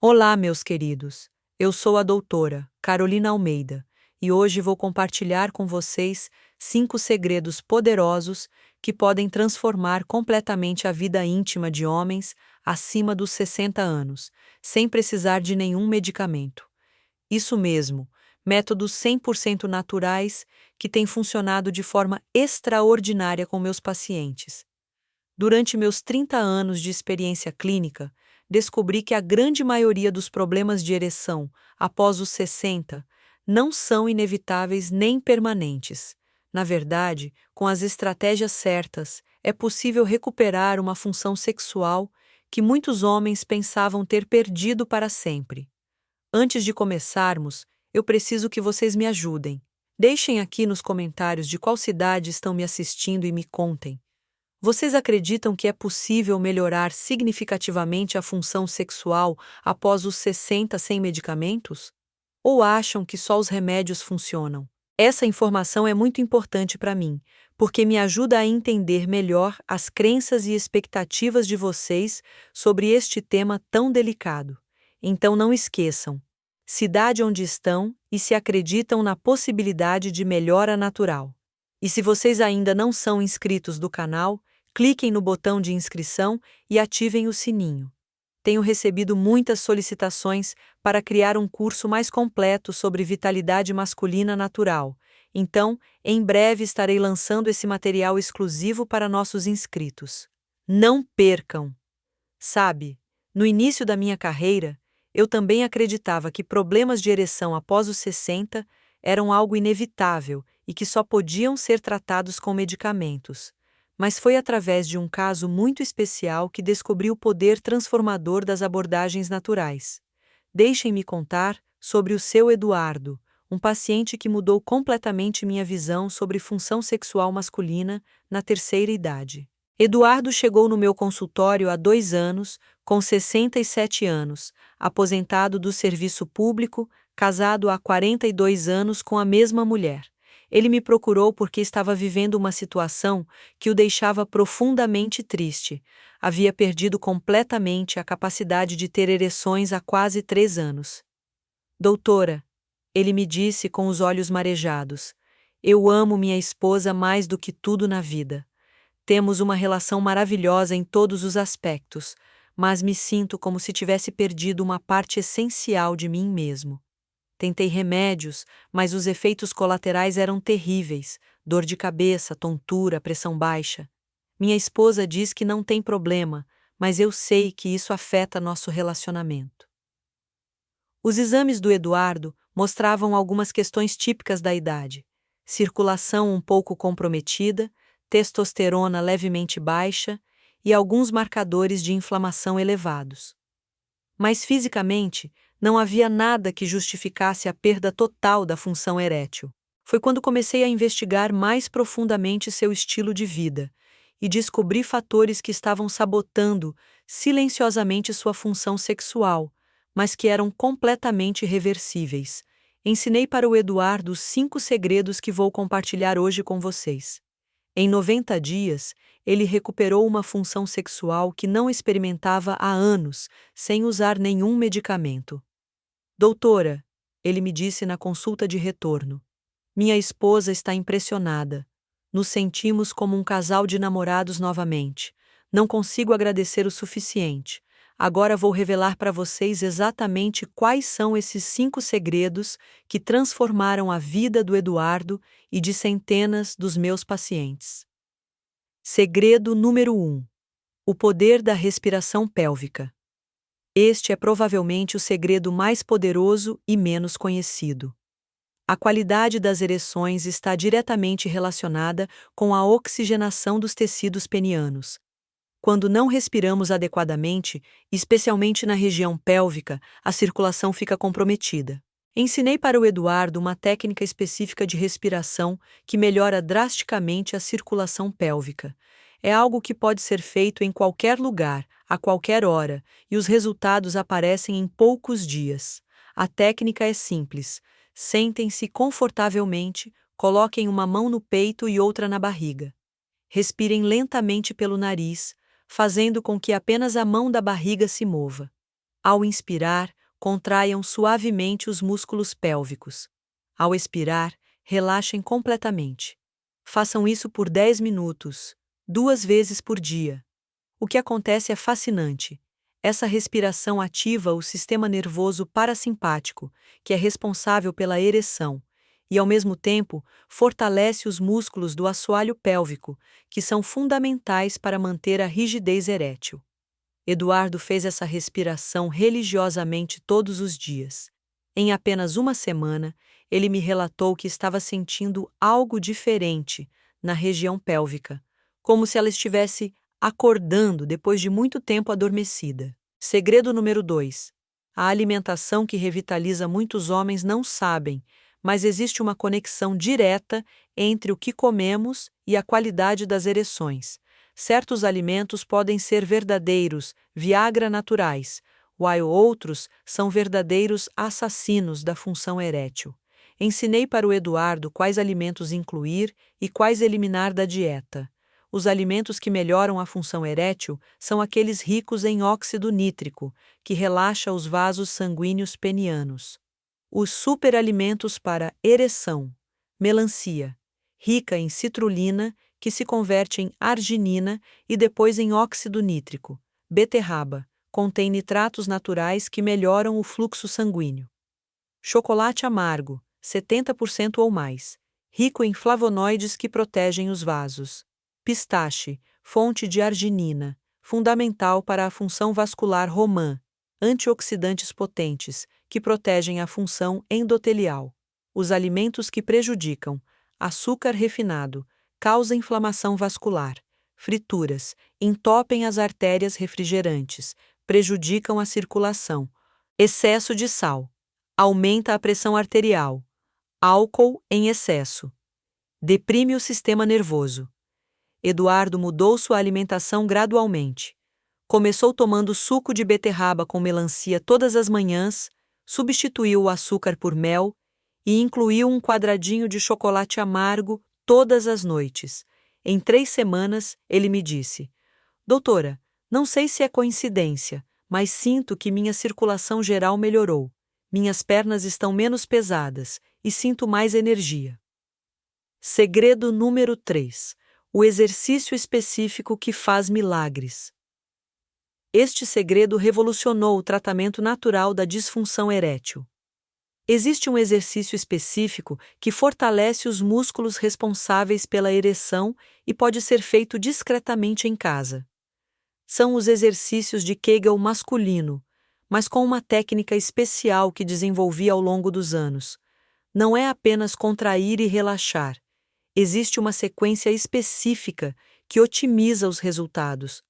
Olá, meus queridos. Eu sou a doutora Carolina Almeida e hoje vou compartilhar com vocês 5 segredos poderosos que podem transformar completamente a vida íntima de homens acima dos 60 anos, sem precisar de nenhum medicamento. Isso mesmo, métodos 100% naturais que têm funcionado de forma extraordinária com meus pacientes. Durante meus 30 anos de experiência clínica, descobri que a grande maioria dos problemas de ereção após os 60 não são inevitáveis nem permanentes. Na verdade, com as estratégias certas, é possível recuperar uma função sexual que muitos homens pensavam ter perdido para sempre. Antes de começarmos, eu preciso que vocês me ajudem. Deixem aqui nos comentários de qual cidade estão me assistindo e me contem. Vocês acreditam que é possível melhorar significativamente a função sexual após os 60 sem medicamentos? Ou acham que só os remédios funcionam? Essa informação é muito importante para mim, porque me ajuda a entender melhor as crenças e expectativas de vocês sobre este tema tão delicado. Então não esqueçam: cidade onde estão e se acreditam na possibilidade de melhora natural. E se vocês ainda não são inscritos do canal, cliquem no botão de inscrição e ativem o sininho. Tenho recebido muitas solicitações para criar um curso mais completo sobre vitalidade masculina natural. Então, em breve estarei lançando esse material exclusivo para nossos inscritos. Não percam! Sabe, no início da minha carreira, eu também acreditava que problemas de ereção após os 60 eram algo inevitável e que só podiam ser tratados com medicamentos. Mas foi através de um caso muito especial que descobri o poder transformador das abordagens naturais. Deixem-me contar sobre o seu Eduardo, um paciente que mudou completamente minha visão sobre função sexual masculina na terceira idade. Eduardo chegou no meu consultório há 2 anos, com 67 anos, aposentado do serviço público, casado há 42 anos com a mesma mulher. Ele me procurou porque estava vivendo uma situação que o deixava profundamente triste. Havia perdido completamente a capacidade de ter ereções há quase 3 anos. Doutora, ele me disse com os olhos marejados, eu amo minha esposa mais do que tudo na vida. Temos uma relação maravilhosa em todos os aspectos, mas me sinto como se tivesse perdido uma parte essencial de mim mesmo. Tentei remédios, mas os efeitos colaterais eram terríveis: dor de cabeça, tontura, pressão baixa. Minha esposa diz que não tem problema, mas eu sei que isso afeta nosso relacionamento. Os exames do Eduardo mostravam algumas questões típicas da idade: circulação um pouco comprometida, testosterona levemente baixa e alguns marcadores de inflamação elevados. Mas fisicamente, não havia nada que justificasse a perda total da função erétil. Foi quando comecei a investigar mais profundamente seu estilo de vida e descobri fatores que estavam sabotando silenciosamente sua função sexual, mas que eram completamente reversíveis. Ensinei para o Eduardo os 5 segredos que vou compartilhar hoje com vocês. Em 90 dias, ele recuperou uma função sexual que não experimentava há anos, sem usar nenhum medicamento. Doutora, ele me disse na consulta de retorno, minha esposa está impressionada. Nos sentimos como um casal de namorados novamente. Não consigo agradecer o suficiente. Agora vou revelar para vocês exatamente quais são esses 5 segredos que transformaram a vida do Eduardo e de centenas dos meus pacientes. Segredo número 1. O poder da respiração pélvica. Este é provavelmente o segredo mais poderoso e menos conhecido. A qualidade das ereções está diretamente relacionada com a oxigenação dos tecidos penianos. Quando não respiramos adequadamente, especialmente na região pélvica, a circulação fica comprometida. Ensinei para o Eduardo uma técnica específica de respiração que melhora drasticamente a circulação pélvica. É algo que pode ser feito em qualquer lugar, a qualquer hora, e os resultados aparecem em poucos dias. A técnica é simples. Sentem-se confortavelmente, coloquem uma mão no peito e outra na barriga. Respirem lentamente pelo nariz, fazendo com que apenas a mão da barriga se mova. Ao inspirar, contraiam suavemente os músculos pélvicos. Ao expirar, relaxem completamente. Façam isso por 10 minutos, 2 vezes por dia. O que acontece é fascinante. Essa respiração ativa o sistema nervoso parasimpático, que é responsável pela ereção, e, ao mesmo tempo, fortalece os músculos do assoalho pélvico, que são fundamentais para manter a rigidez erétil. Eduardo fez essa respiração religiosamente todos os dias. Em apenas uma semana, ele me relatou que estava sentindo algo diferente na região pélvica, como se ela estivesse acordando depois de muito tempo adormecida. Segredo número 2. A alimentação que revitaliza muitos homens não sabem, mas existe uma conexão direta entre o que comemos e a qualidade das ereções. Certos alimentos podem ser verdadeiros Viagra naturais, while outros são verdadeiros assassinos da função erétil. Ensinei para o Eduardo quais alimentos incluir e quais eliminar da dieta. Os alimentos que melhoram a função erétil são aqueles ricos em óxido nítrico, que relaxa os vasos sanguíneos penianos. Os superalimentos para ereção: melancia, rica em citrulina, que se converte em arginina e depois em óxido nítrico. Beterraba, contém nitratos naturais que melhoram o fluxo sanguíneo. Chocolate amargo, 70% ou mais, rico em flavonoides que protegem os vasos. Pistache, fonte de arginina, fundamental para a função vascular romã. Antioxidantes potentes, que protegem a função endotelial. Os alimentos que prejudicam: açúcar refinado, causa inflamação vascular. Frituras, entopem as artérias refrigerantes, prejudicam a circulação. Excesso de sal, aumenta a pressão arterial. Álcool em excesso, deprime o sistema nervoso. Eduardo mudou sua alimentação gradualmente. Começou tomando suco de beterraba com melancia todas as manhãs, substituiu o açúcar por mel e incluiu um quadradinho de chocolate amargo todas as noites. Em 3 semanas, ele me disse: Doutora, não sei se é coincidência, mas sinto que minha circulação geral melhorou. Minhas pernas estão menos pesadas e sinto mais energia. Segredo número 3. O exercício específico que faz milagres. Este segredo revolucionou o tratamento natural da disfunção erétil. Existe um exercício específico que fortalece os músculos responsáveis pela ereção e pode ser feito discretamente em casa. São os exercícios de Kegel masculino, mas com uma técnica especial que desenvolvi ao longo dos anos. Não é apenas contrair e relaxar. Existe uma sequência específica que otimiza os resultados.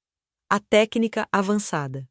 A técnica avançada.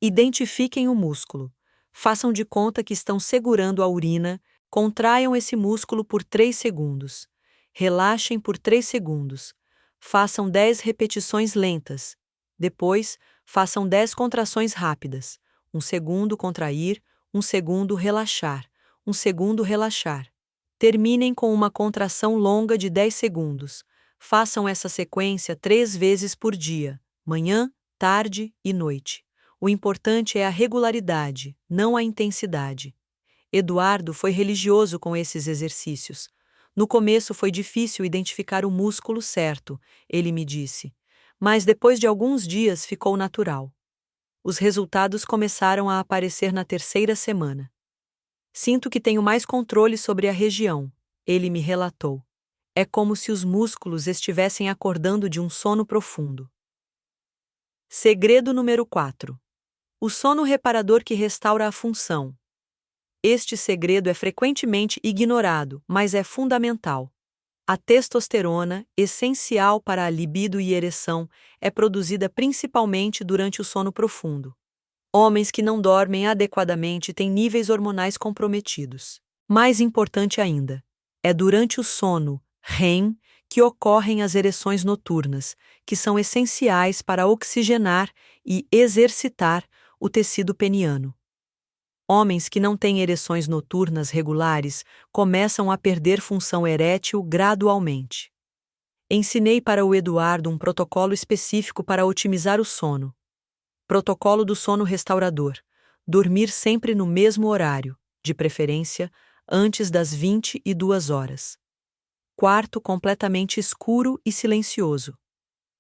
Identifiquem o músculo. Façam de conta que estão segurando a urina, contraiam esse músculo por 3 segundos. Relaxem por 3 segundos. Façam 10 repetições lentas. Depois, façam 10 contrações rápidas. 1 segundo contrair, 1 segundo relaxar, 1 segundo relaxar. Terminem com uma contração longa de 10 segundos. Façam essa sequência 3 vezes por dia, manhã, tarde e noite. O importante é a regularidade, não a intensidade. Eduardo foi religioso com esses exercícios. No começo foi difícil identificar o músculo certo, ele me disse, mas depois de alguns dias ficou natural. Os resultados começaram a aparecer na 3ª semana. Sinto que tenho mais controle sobre a região, ele me relatou. É como se os músculos estivessem acordando de um sono profundo. Segredo número 4. O sono reparador que restaura a função. Este segredo é frequentemente ignorado, mas é fundamental. A testosterona, essencial para a libido e ereção, é produzida principalmente durante o sono profundo. Homens que não dormem adequadamente têm níveis hormonais comprometidos. Mais importante ainda, é durante o sono, REM, que ocorrem as ereções noturnas, que são essenciais para oxigenar e exercitar o tecido peniano. Homens que não têm ereções noturnas regulares começam a perder função erétil gradualmente. Ensinei para o Eduardo um protocolo específico para otimizar o sono. Protocolo do sono restaurador. Dormir sempre no mesmo horário, de preferência antes das 22 horas. Quarto completamente escuro e silencioso.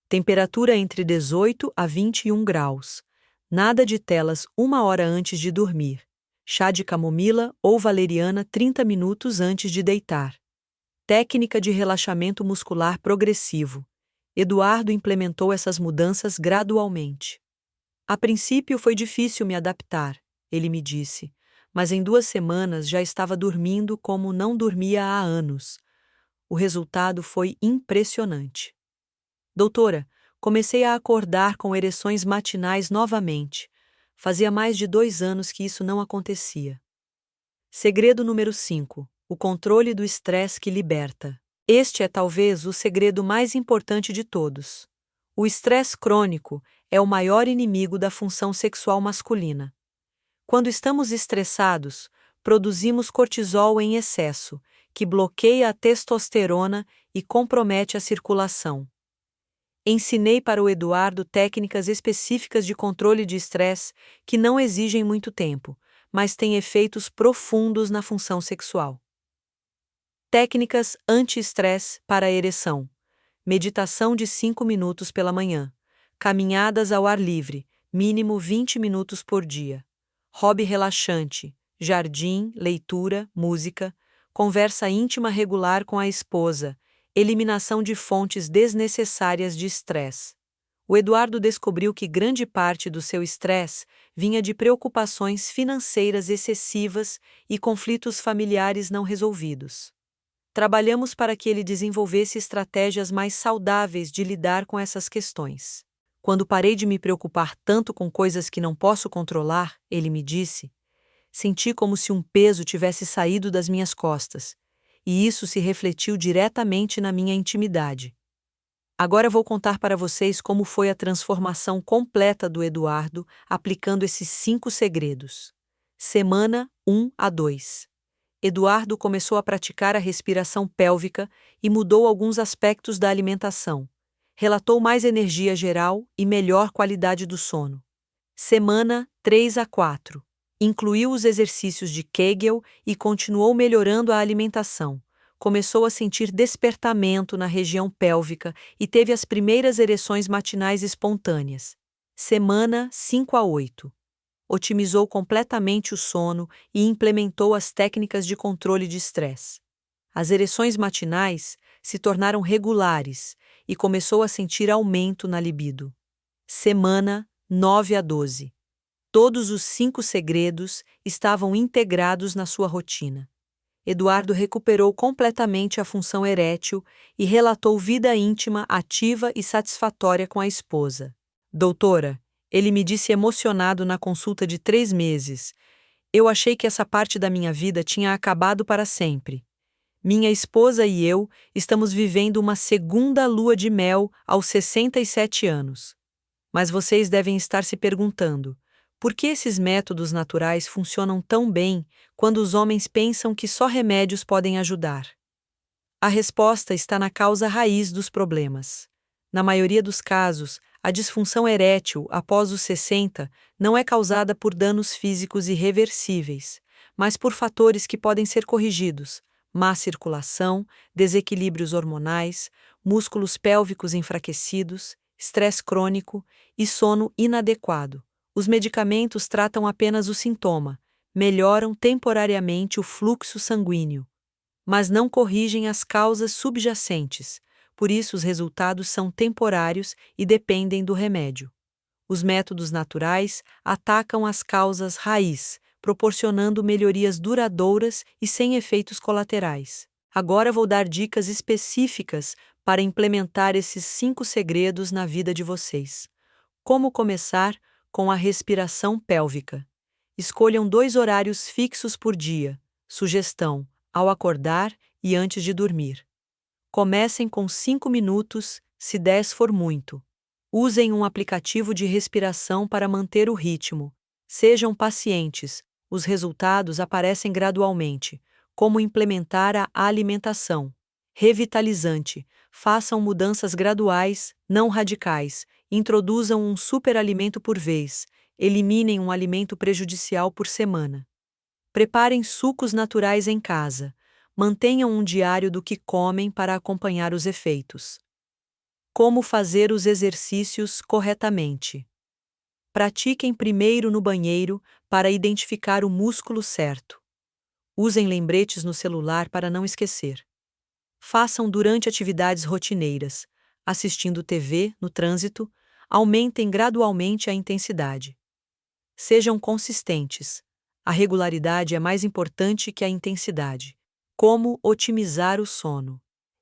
Temperatura entre 18 a 21 graus. Nada de telas 1 hora antes de dormir. Chá de camomila ou valeriana 30 minutos antes de deitar. Técnica de relaxamento muscular progressivo. Eduardo implementou essas mudanças gradualmente. A princípio foi difícil me adaptar, ele me disse, mas em 2 semanas já estava dormindo como não dormia há anos. O resultado foi impressionante. Doutora, comecei a acordar com ereções matinais novamente. Fazia mais de 2 anos que isso não acontecia. Segredo número 5. O controle do estresse que liberta. Este é talvez o segredo mais importante de todos. O estresse crônico é o maior inimigo da função sexual masculina. Quando estamos estressados, produzimos cortisol em excesso, que bloqueia a testosterona e compromete a circulação. Ensinei para o Eduardo técnicas específicas de controle de estresse que não exigem muito tempo, mas têm efeitos profundos na função sexual. Técnicas anti-estresse para a ereção. Meditação de 5 minutos pela manhã. Caminhadas ao ar livre, mínimo 20 minutos por dia. Hobby relaxante, jardim, leitura, música, conversa íntima regular com a esposa, eliminação de fontes desnecessárias de estresse. O Eduardo descobriu que grande parte do seu estresse vinha de preocupações financeiras excessivas e conflitos familiares não resolvidos. Trabalhamos para que ele desenvolvesse estratégias mais saudáveis de lidar com essas questões. Quando parei de me preocupar tanto com coisas que não posso controlar, ele me disse, senti como se um peso tivesse saído das minhas costas, e isso se refletiu diretamente na minha intimidade. Agora vou contar para vocês como foi a transformação completa do Eduardo aplicando esses 5 segredos. Semana 1 a 2. Eduardo começou a praticar a respiração pélvica e mudou alguns aspectos da alimentação. Relatou mais energia geral e melhor qualidade do sono. Semana 3 a 4. Incluiu os exercícios de Kegel e continuou melhorando a alimentação. Começou a sentir despertamento na região pélvica e teve as primeiras ereções matinais espontâneas. Semana 5 a 8. Otimizou completamente o sono e implementou as técnicas de controle de estresse. As ereções matinais se tornaram regulares e começou a sentir aumento na libido. Semana 9 a 12. Todos os 5 segredos estavam integrados na sua rotina. Eduardo recuperou completamente a função erétil e relatou vida íntima ativa e satisfatória com a esposa. Doutora, ele me disse emocionado na consulta de 3 meses. Eu achei que essa parte da minha vida tinha acabado para sempre. Minha esposa e eu estamos vivendo uma segunda lua de mel aos 67 anos. Mas vocês devem estar se perguntando, por que esses métodos naturais funcionam tão bem quando os homens pensam que só remédios podem ajudar? A resposta está na causa raiz dos problemas. Na maioria dos casos, a disfunção erétil após os 60 não é causada por danos físicos irreversíveis, mas por fatores que podem ser corrigidos: má circulação, desequilíbrios hormonais, músculos pélvicos enfraquecidos, estresse crônico e sono inadequado. Os medicamentos tratam apenas o sintoma, melhoram temporariamente o fluxo sanguíneo, mas não corrigem as causas subjacentes. Por isso, os resultados são temporários e dependem do remédio. Os métodos naturais atacam as causas raiz, proporcionando melhorias duradouras e sem efeitos colaterais. Agora vou dar dicas específicas para implementar esses 5 segredos na vida de vocês. Como começar com a respiração pélvica? Escolham 2 horários fixos por dia. Sugestão: ao acordar e antes de dormir. Comecem com 5 minutos, se 10 for muito. Usem um aplicativo de respiração para manter o ritmo. Sejam pacientes, os resultados aparecem gradualmente. Como implementar a alimentação. Revitalizante. Façam mudanças graduais, não radicais. Introduzam um superalimento por vez. Eliminem um alimento prejudicial por semana. Preparem sucos naturais em casa. Mantenham um diário do que comem para acompanhar os efeitos. Como fazer os exercícios corretamente? Pratiquem primeiro no banheiro para identificar o músculo certo. Usem lembretes no celular para não esquecer. Façam durante atividades rotineiras, assistindo TV, no trânsito, aumentem gradualmente a intensidade. Sejam consistentes. A regularidade é mais importante que a intensidade. Como otimizar o sono?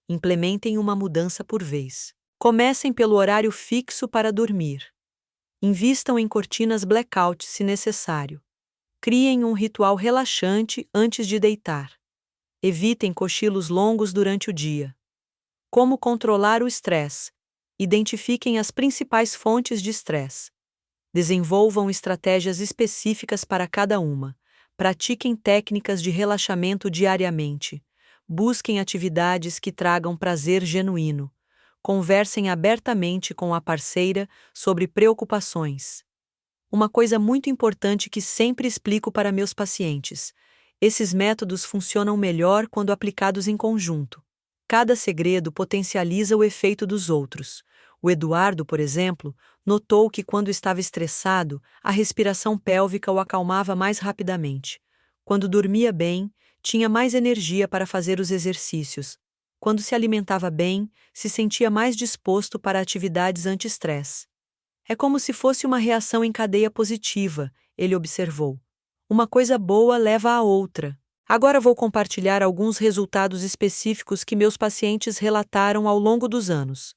Implementem uma mudança por vez. Comecem pelo horário fixo para dormir. Invistam em cortinas blackout se necessário. Criem um ritual relaxante antes de deitar. Evitem cochilos longos durante o dia. Como controlar o estresse? Identifiquem as principais fontes de estresse. Desenvolvam estratégias específicas para cada uma. Pratiquem técnicas de relaxamento diariamente. Busquem atividades que tragam prazer genuíno. Conversem abertamente com a parceira sobre preocupações. Uma coisa muito importante que sempre explico para meus pacientes: esses métodos funcionam melhor quando aplicados em conjunto. Cada segredo potencializa o efeito dos outros. O Eduardo, por exemplo, notou que quando estava estressado, a respiração pélvica o acalmava mais rapidamente. Quando dormia bem, tinha mais energia para fazer os exercícios. Quando se alimentava bem, se sentia mais disposto para atividades anti-estresse. É como se fosse uma reação em cadeia positiva, ele observou. Uma coisa boa leva à outra. Agora vou compartilhar alguns resultados específicos que meus pacientes relataram ao longo dos anos.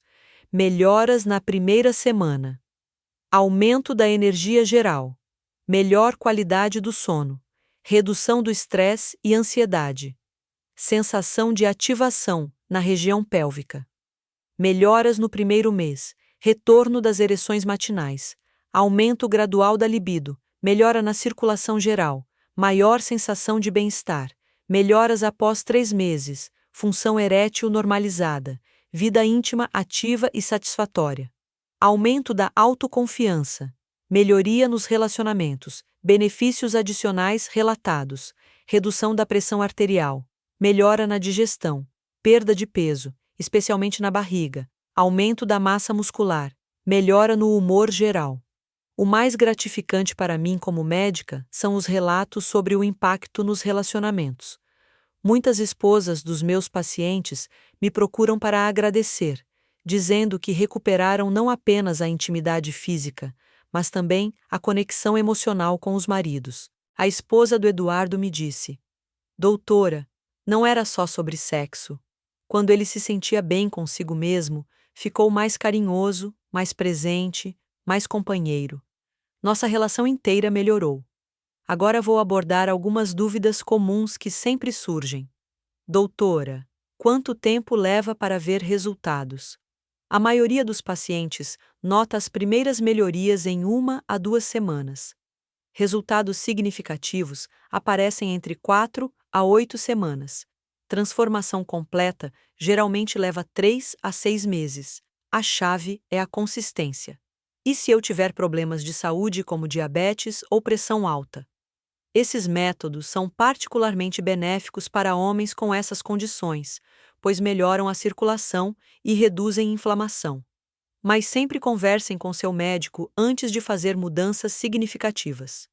Melhoras na primeira semana. Aumento da energia geral. Melhor qualidade do sono. Redução do estresse e ansiedade. Sensação de ativação na região pélvica. Melhoras no primeiro mês. Retorno das ereções matinais. Aumento gradual da libido. Melhora na circulação geral. Maior sensação de bem-estar. Melhoras após 3 meses. Função erétil normalizada. Vida íntima ativa e satisfatória. Aumento da autoconfiança. Melhoria nos relacionamentos. Benefícios adicionais relatados. Redução da pressão arterial. Melhora na digestão. Perda de peso, especialmente na barriga. Aumento da massa muscular. Melhora no humor geral. O mais gratificante para mim como médica são os relatos sobre o impacto nos relacionamentos. Muitas esposas dos meus pacientes me procuram para agradecer, dizendo que recuperaram não apenas a intimidade física, mas também a conexão emocional com os maridos. A esposa do Eduardo me disse: Doutora, não era só sobre sexo. Quando ele se sentia bem consigo mesmo, ficou mais carinhoso, mais presente, mais companheiro. Nossa relação inteira melhorou. Agora vou abordar algumas dúvidas comuns que sempre surgem. Doutora, quanto tempo leva para ver resultados? A maioria dos pacientes nota as primeiras melhorias em 1 a 2 semanas. Resultados significativos aparecem entre 4 a 8 semanas. Transformação completa geralmente leva 3 a 6 meses. A chave é a consistência. E se eu tiver problemas de saúde como diabetes ou pressão alta? Esses métodos são particularmente benéficos para homens com essas condições, pois melhoram a circulação e reduzem inflamação. Mas sempre conversem com seu médico antes de fazer mudanças significativas.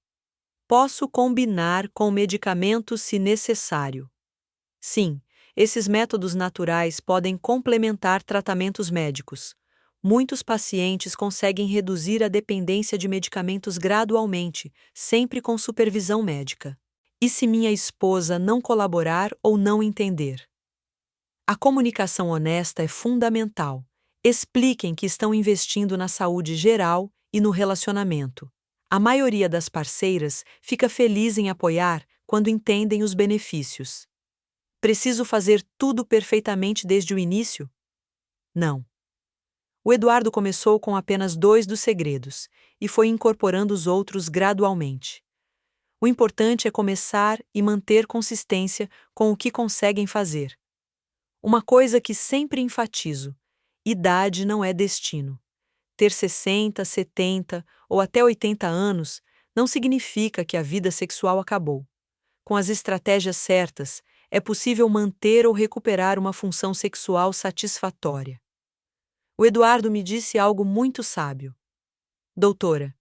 Posso combinar com medicamentos se necessário. Sim, esses métodos naturais podem complementar tratamentos médicos. Muitos pacientes conseguem reduzir a dependência de medicamentos gradualmente, sempre com supervisão médica. E se minha esposa não colaborar ou não entender? A comunicação honesta é fundamental. Expliquem que estão investindo na saúde geral e no relacionamento. A maioria das parceiras fica feliz em apoiar quando entendem os benefícios. Preciso fazer tudo perfeitamente desde o início? Não. O Eduardo começou com apenas 2 dos segredos e foi incorporando os outros gradualmente. O importante é começar e manter consistência com o que conseguem fazer. Uma coisa que sempre enfatizo: idade não é destino. Ter 60, 70 ou até 80 anos não significa que a vida sexual acabou. Com as estratégias certas, é possível manter ou recuperar uma função sexual satisfatória. O Eduardo me disse algo muito sábio. Doutora,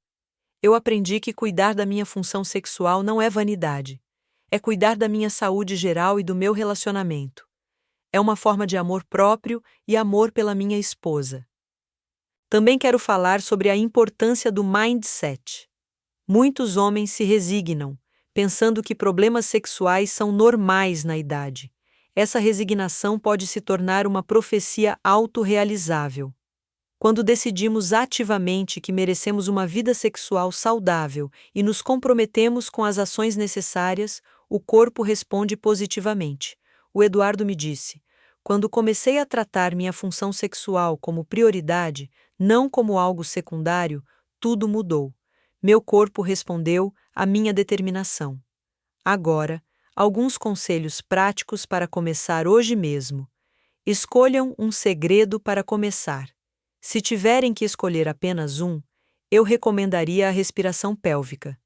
eu aprendi que cuidar da minha função sexual não é vanidade. É cuidar da minha saúde geral e do meu relacionamento. É uma forma de amor próprio e amor pela minha esposa. Também quero falar sobre a importância do mindset. Muitos homens se resignam, pensando que problemas sexuais são normais na idade. Essa resignação pode se tornar uma profecia autorrealizável. Quando decidimos ativamente que merecemos uma vida sexual saudável e nos comprometemos com as ações necessárias, o corpo responde positivamente. O Eduardo me disse: quando comecei a tratar minha função sexual como prioridade, não como algo secundário, tudo mudou. Meu corpo respondeu à minha determinação. Agora, alguns conselhos práticos para começar hoje mesmo. Escolham um segredo para começar. Se tiverem que escolher apenas um, eu recomendaria a respiração pélvica.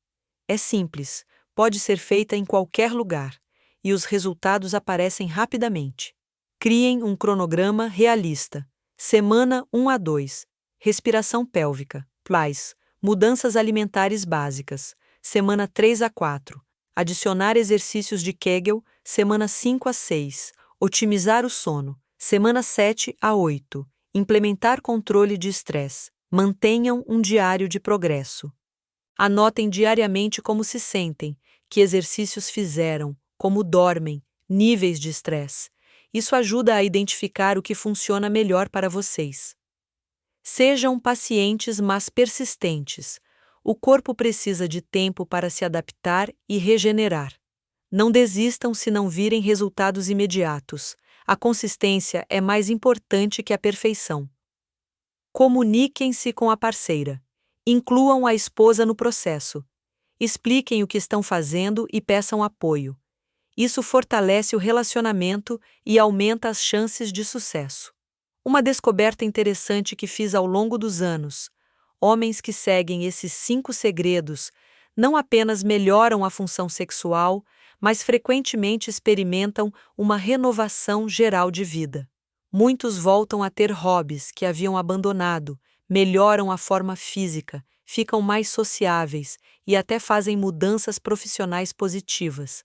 É simples, pode ser feita em qualquer lugar, e os resultados aparecem rapidamente. Criem um cronograma realista. Semana 1 a 2. Respiração pélvica. PLAS. Mudanças alimentares básicas. Semana 3 a 4. Adicionar exercícios de Kegel. Semana 5 a 6. Otimizar o sono. Semana 7 a 8. Implementar controle de estresse. Mantenham um diário de progresso. Anotem diariamente como se sentem, que exercícios fizeram, como dormem, níveis de estresse. Isso ajuda a identificar o que funciona melhor para vocês. Sejam pacientes, mas persistentes. O corpo precisa de tempo para se adaptar e regenerar. Não desistam se não virem resultados imediatos. A consistência é mais importante que a perfeição. Comuniquem-se com a parceira. Incluam a esposa no processo. Expliquem o que estão fazendo e peçam apoio. Isso fortalece o relacionamento e aumenta as chances de sucesso. Uma descoberta interessante que fiz ao longo dos anos: homens que seguem esses 5 segredos não apenas melhoram a função sexual, mas frequentemente experimentam uma renovação geral de vida. Muitos voltam a ter hobbies que haviam abandonado, melhoram a forma física, ficam mais sociáveis e até fazem mudanças profissionais positivas.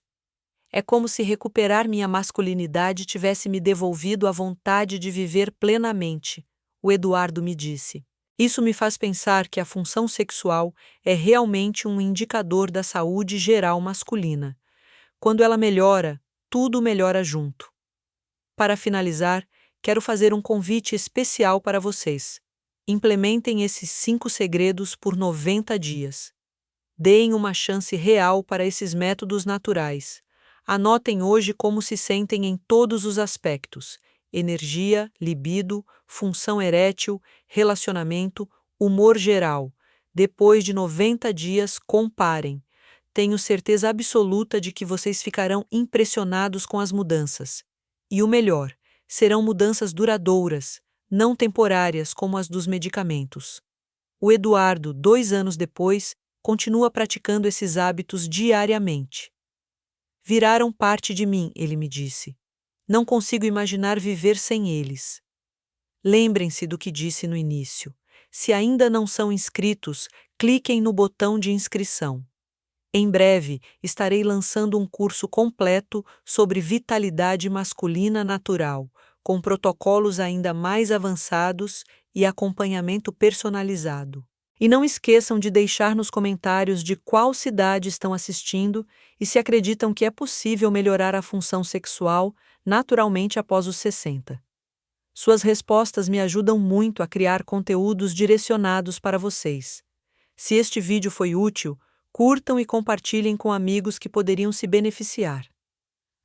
É como se recuperar minha masculinidade tivesse me devolvido a vontade de viver plenamente, o Eduardo me disse. Isso me faz pensar que a função sexual é realmente um indicador da saúde geral masculina. Quando ela melhora, tudo melhora junto. Para finalizar, quero fazer um convite especial para vocês. Implementem esses 5 segredos por 90 dias. Deem uma chance real para esses métodos naturais. Anotem hoje como se sentem em todos os aspectos: energia, libido, função erétil, relacionamento, humor geral. Depois de 90 dias, comparem. Tenho certeza absoluta de que vocês ficarão impressionados com as mudanças. E o melhor, serão mudanças duradouras, não temporárias como as dos medicamentos. O Eduardo, 2 anos depois, continua praticando esses hábitos diariamente. Viraram parte de mim, ele me disse. Não consigo imaginar viver sem eles. Lembrem-se do que disse no início. Se ainda não são inscritos, cliquem no botão de inscrição. Em breve, estarei lançando um curso completo sobre vitalidade masculina natural, com protocolos ainda mais avançados e acompanhamento personalizado. E não esqueçam de deixar nos comentários de qual cidade estão assistindo e se acreditam que é possível melhorar a função sexual naturalmente após os 60. Suas respostas me ajudam muito a criar conteúdos direcionados para vocês. Se este vídeo foi útil, curtam e compartilhem com amigos que poderiam se beneficiar.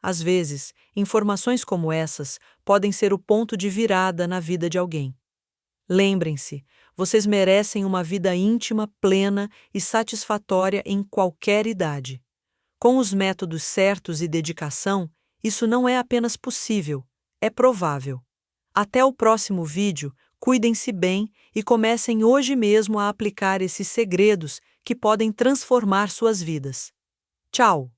Às vezes, informações como essas podem ser o ponto de virada na vida de alguém. Lembrem-se, vocês merecem uma vida íntima, plena e satisfatória em qualquer idade. Com os métodos certos e dedicação, isso não é apenas possível, é provável. Até o próximo vídeo, Cuidem-se bem e comecem hoje mesmo a aplicar esses segredos que podem transformar suas vidas. Tchau!